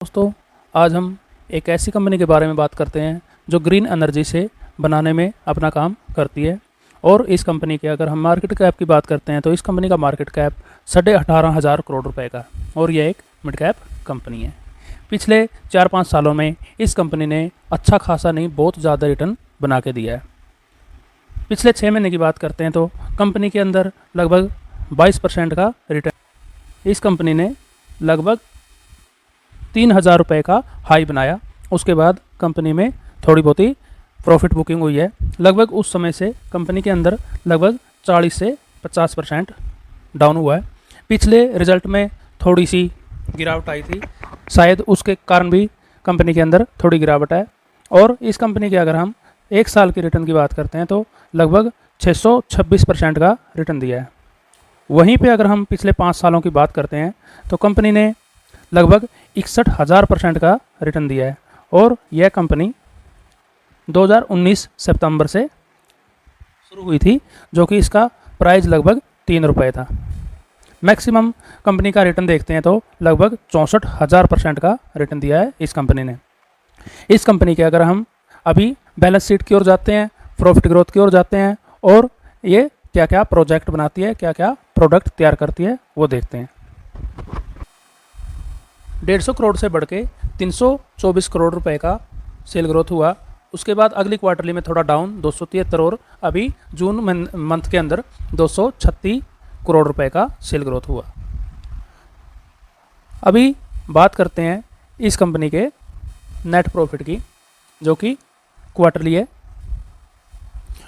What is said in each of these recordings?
दोस्तों, आज हम एक ऐसी कंपनी के बारे में बात करते हैं जो ग्रीन एनर्जी से बनाने में अपना काम करती है। और इस कंपनी के अगर हम मार्केट कैप की बात करते हैं तो इस कंपनी का मार्केट कैप 18,500 करोड़ रुपए का और यह एक मिड कैप कंपनी है। पिछले 4-5 सालों में इस कंपनी ने अच्छा खासा नहीं बहुत ज़्यादा रिटर्न बना के दिया है। पिछले 6 महीने की बात करते हैं तो कंपनी के अंदर लगभग 22% का रिटर्न। इस कंपनी ने लगभग 3,000 रुपये का हाई बनाया। उसके बाद कंपनी में थोड़ी बहुत ही प्रॉफिट बुकिंग हुई है। लगभग उस समय से कंपनी के अंदर लगभग 40 से 50% डाउन हुआ है। पिछले रिजल्ट में थोड़ी सी गिरावट आई थी, शायद उसके कारण भी कंपनी के अंदर थोड़ी गिरावट है। और इस कंपनी के अगर हम 1 साल की रिटर्न की बात करते हैं तो लगभग 626% का रिटर्न दिया है। वहीं पे अगर हम पिछले 5 सालों की बात करते हैं तो कंपनी ने लगभग 61,000% का रिटर्न दिया है। और यह कंपनी 2019 सितंबर से शुरू हुई थी, जो कि इसका प्राइस लगभग 3 रुपये था। मैक्सिमम कंपनी का रिटर्न देखते हैं तो लगभग 64,000% का रिटर्न दिया है इस कंपनी ने। इस कंपनी के अगर हम अभी बैलेंस शीट की ओर जाते हैं, प्रॉफिट ग्रोथ की ओर जाते हैं और ये क्या क्या प्रोजेक्ट बनाती है, क्या क्या प्रोडक्ट तैयार करती है, वो देखते हैं। 150 करोड़ से बढ़ के 324 करोड़ रुपए का सेल ग्रोथ हुआ। उसके बाद अगली क्वार्टरली में थोड़ा डाउन 273 और अभी जून मंथ के अंदर 236 करोड़ रुपए का सेल ग्रोथ हुआ। अभी बात करते हैं इस कंपनी के नेट प्रॉफिट की, जो कि क्वार्टरली है।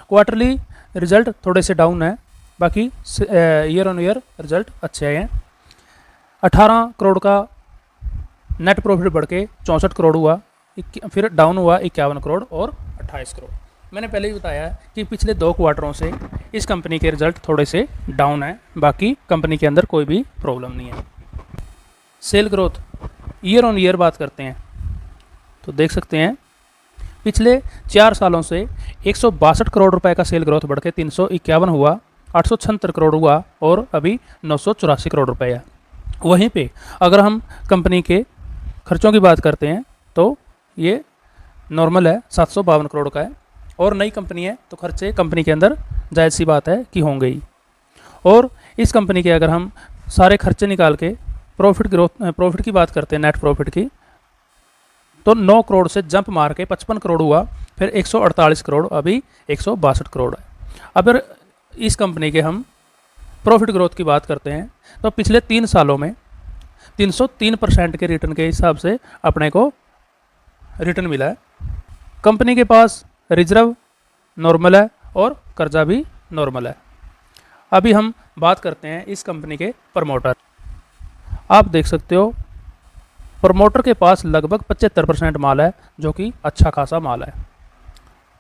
क्वार्टरली रिजल्ट थोड़े से डाउन है, बाकी ईयर ऑन ईयर रिजल्ट अच्छे हैं। 18 करोड़ का नेट प्रॉफिट बढ़ के 64 करोड़ हुआ, फिर डाउन हुआ 51 करोड़ और 28 करोड़। मैंने पहले ही बताया कि पिछले 2 क्वार्टरों से इस कंपनी के रिजल्ट थोड़े से डाउन है, बाकी कंपनी के अंदर कोई भी प्रॉब्लम नहीं है। Sale growth year on year बात करते हैं तो देख सकते हैं पिछले 4 सालों से 162 करोड़ रुपए का सेल ग्रोथ बढ़ के 351 हुआ, 876 करोड़ हुआ और अभी 984 करोड़ रुपए है। वहीं पे अगर हम कंपनी के खर्चों की बात करते हैं तो ये नॉर्मल है, 752 करोड़ का है। और नई कंपनी है तो खर्चे कंपनी के अंदर जायज़ सी बात है कि होंगे ही। और इस कंपनी के अगर हम सारे खर्चे निकाल के प्रॉफिट की बात करते हैं, नेट प्रॉफिट की, तो 9 करोड़ से जंप मार के 55 करोड़ हुआ, फिर 148 करोड़, अभी 162 करोड़ है। अगर इस कंपनी के हम प्रॉफिट ग्रोथ की बात करते हैं तो पिछले 3 सालों में 303% के रिटर्न के हिसाब से अपने को रिटर्न मिला है। कंपनी के पास रिजर्व नॉर्मल है और कर्जा भी नॉर्मल है। अभी हम बात करते हैं इस कंपनी के प्रमोटर। आप देख सकते हो प्रमोटर के पास लगभग 75% माल है, जो कि अच्छा खासा माल है।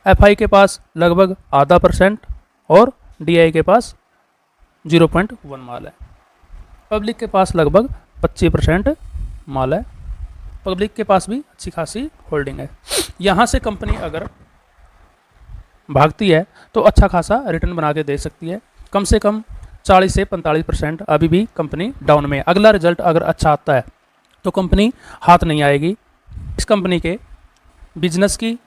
एफआई के पास लगभग आधा % और डीआई के पास 0.1 माल है। पब्लिक के पास लगभग 25% माल है। पब्लिक के पास भी अच्छी खासी होल्डिंग है। यहाँ से कंपनी अगर भागती है तो अच्छा खासा रिटर्न बना के दे सकती है। कम से कम 40 से 45% अभी भी कंपनी डाउन में है। अगला रिजल्ट अगर अच्छा आता है तो कंपनी हाथ नहीं आएगी। इस कंपनी के बिजनेस की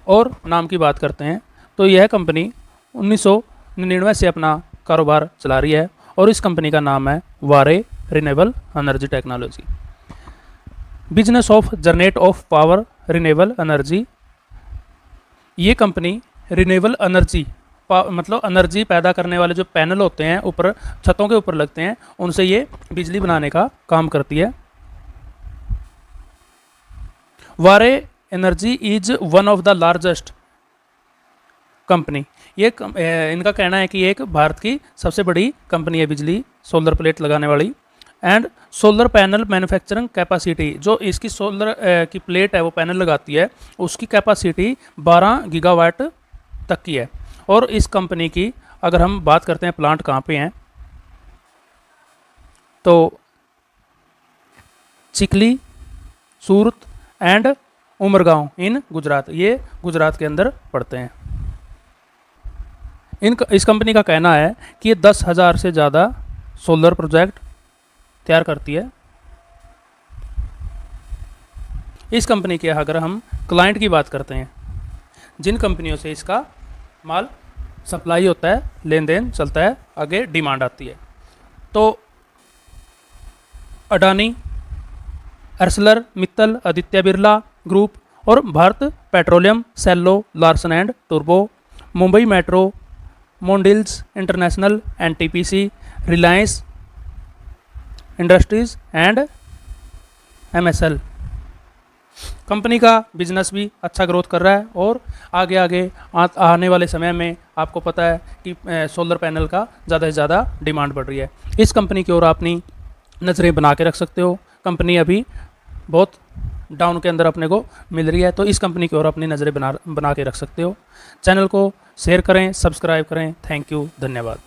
और नाम की बात करते हैं तो यह कंपनी 1999 से अपना कारोबार चला रही है और इस कंपनी का नाम है वारे renewable energy technology. Business of generate of power renewable energy. ये कंपनी रिन्यूएबल एनर्जी मतलब एनर्जी पैदा करने वाले जो पैनल होते हैं ऊपर छतों के ऊपर लगते हैं, उनसे ये बिजली बनाने का काम करती है। वारे energy is one of the largest company. ये इनका कहना है कि एक भारत की सबसे बड़ी कंपनी है बिजली सोलर प्लेट लगाने वाली। And solar panel manufacturing capacity, जो इसकी सोलर की प्लेट है वो पैनल लगाती है, उसकी कैपेसिटी 12 गीगावाट तक की है। और इस कंपनी की अगर हम बात करते हैं प्लांट कहाँ पे हैं तो चिखली, सूरत एंड उमरगांव इन गुजरात, ये गुजरात के अंदर पड़ते हैं। इस कंपनी का कहना है कि ये 10,000 से ज़्यादा सोलर प्रोजेक्ट तैयार करती है। इस कंपनी के अगर हम क्लाइंट की बात करते हैं, जिन कंपनियों से इसका माल सप्लाई होता है, लेन देन चलता है, आगे डिमांड आती है, तो अडानी, आर्सलर मित्तल, आदित्य बिरला ग्रुप और Bharat petroleum, Cello, Larsen and टूर्बो, Mumbai metro, Mondelez international, NTPC, Reliance industries and MSL. Company का बिजनेस भी अच्छा ग्रोथ कर रहा है और आगे आगे आने वाले समय में आपको पता है कि सोलर पैनल का ज़्यादा से ज़्यादा डिमांड बढ़ रही है। इस कंपनी की ओर अपनी नज़रें बना के रख सकते हो। कंपनी अभी बहुत डाउन के अंदर अपने को मिल रही है, तो इस कंपनी की ओर अपनी नज़रें बना के रख सकते हो। चैनल को शेयर करें, सब्सक्राइब करें। थैंक यू, धन्यवाद।